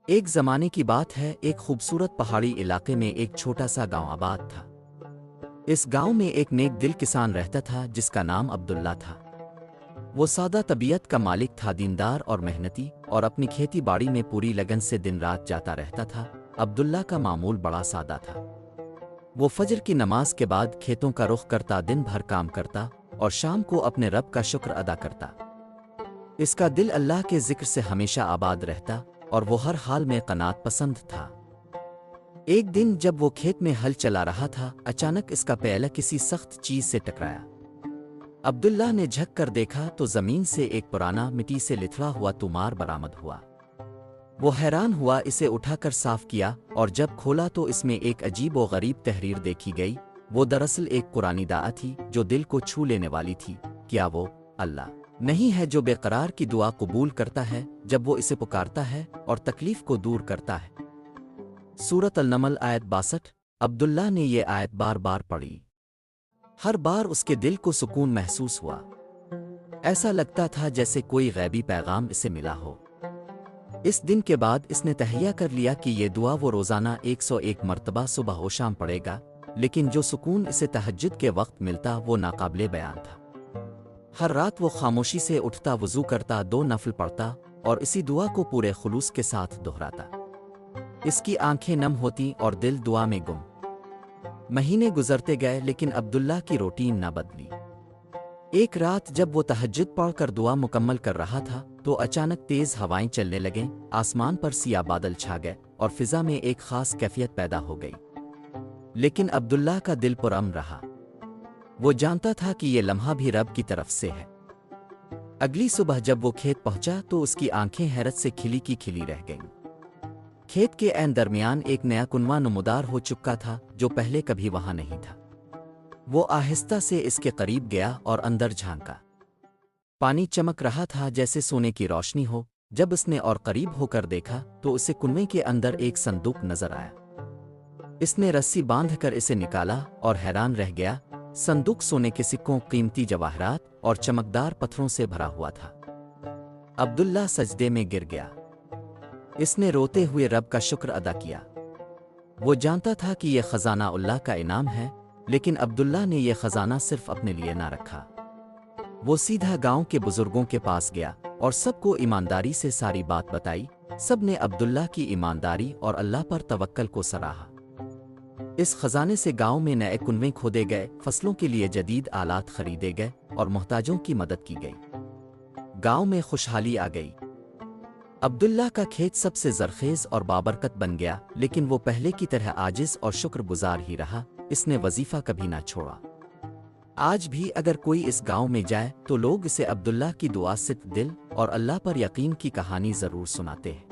ایک زمانے کی بات ہے، ایک خوبصورت پہاڑی علاقے میں ایک چھوٹا سا گاؤں آباد تھا۔ اس گاؤں میں ایک نیک دل کسان رہتا تھا جس کا نام عبداللہ تھا۔ وہ سادہ طبیعت کا مالک تھا، دیندار اور محنتی، اور اپنی کھیتی باڑی میں پوری لگن سے دن رات جاتا رہتا تھا۔ عبداللہ کا معمول بڑا سادہ تھا۔ وہ فجر کی نماز کے بعد کھیتوں کا رخ کرتا، دن بھر کام کرتا اور شام کو اپنے رب کا شکر ادا کرتا۔ اس کا دل اللہ کے ذکر سے ہمیشہ آباد رہتا اور وہ ہر حال میں قناعت پسند تھا۔ ایک دن جب وہ کھیت میں ہل چلا رہا تھا، اچانک اس کا پیلا کسی سخت چیز سے ٹکرایا۔ عبداللہ نے جھک کر دیکھا تو زمین سے ایک پرانا مٹی سے لتھڑا ہوا تومار برآمد ہوا۔ وہ حیران ہوا، اسے اٹھا کر صاف کیا اور جب کھولا تو اس میں ایک عجیب و غریب تحریر دیکھی گئی۔ وہ دراصل ایک قرآنی دعا تھی جو دل کو چھو لینے والی تھی۔ کیا وہ اللہ نہیں ہے جو بے قرار کی دعا قبول کرتا ہے جب وہ اسے پکارتا ہے اور تکلیف کو دور کرتا ہے؟ سورۃ النمل آیت 62۔ عبداللہ نے یہ آیت بار بار پڑھی۔ ہر بار اس کے دل کو سکون محسوس ہوا۔ ایسا لگتا تھا جیسے کوئی غیبی پیغام اسے ملا ہو۔ اس دن کے بعد اس نے تہیہ کر لیا کہ یہ دعا وہ روزانہ 101 مرتبہ صبح و شام پڑھے گا، لیکن جو سکون اسے تہجد کے وقت ملتا وہ ناقابل بیان تھا۔ ہر رات وہ خاموشی سے اٹھتا، وضو کرتا، 2 نفل پڑھتا اور اسی دعا کو پورے خلوص کے ساتھ دہراتا۔ اس کی آنکھیں نم ہوتی اور دل دعا میں گم۔ مہینے گزرتے گئے لیکن عبداللہ کی روٹین نہ بدلی۔ ایک رات جب وہ تہجد پڑھ کر دعا مکمل کر رہا تھا تو اچانک تیز ہوائیں چلنے لگیں، آسمان پر سیاہ بادل چھا گئے اور فضا میں ایک خاص کیفیت پیدا ہو گئی۔ لیکن عبداللہ کا دل پرامن رہا۔ وہ جانتا تھا کہ یہ لمحہ بھی رب کی طرف سے ہے۔ اگلی صبح جب وہ کھیت پہنچا تو اس کی آنکھیں حیرت سے کھلی کی کھلی رہ گئیں۔ کھیت کے عین درمیان ایک نیا کنواں نمودار ہو چکا تھا جو پہلے کبھی وہاں نہیں تھا۔ وہ آہستہ سے اس کے قریب گیا اور اندر جھانکا۔ پانی چمک رہا تھا جیسے سونے کی روشنی ہو۔ جب اس نے اور قریب ہو کر دیکھا تو اسے کنویں کے اندر ایک صندوق نظر آیا۔ اس نے رسی باندھ کر اسے نکالا اور حیران رہ گیا۔ صندوق سونے کے سکوں، قیمتی جواہرات اور چمکدار پتھروں سے بھرا ہوا تھا۔ عبداللہ سجدے میں گر گیا۔ اس نے روتے ہوئے رب کا شکر ادا کیا۔ وہ جانتا تھا کہ یہ خزانہ اللہ کا انعام ہے، لیکن عبداللہ نے یہ خزانہ صرف اپنے لیے نہ رکھا۔ وہ سیدھا گاؤں کے بزرگوں کے پاس گیا اور سب کو ایمانداری سے ساری بات بتائی۔ سب نے عبداللہ کی ایمانداری اور اللہ پر توکل کو سراہا۔ اس خزانے سے گاؤں میں نئے کنویں کھودے گئے، فصلوں کے لیے جدید آلات خریدے گئے اور محتاجوں کی مدد کی گئی۔ گاؤں میں خوشحالی آ گئی۔ عبداللہ کا کھیت سب سے زرخیز اور بابرکت بن گیا، لیکن وہ پہلے کی طرح عاجز اور شکر گزار ہی رہا۔ اس نے وظیفہ کبھی نہ چھوڑا۔ آج بھی اگر کوئی اس گاؤں میں جائے تو لوگ اسے عبداللہ کی دعا، صدق دل اور اللہ پر یقین کی کہانی ضرور سناتے ہیں۔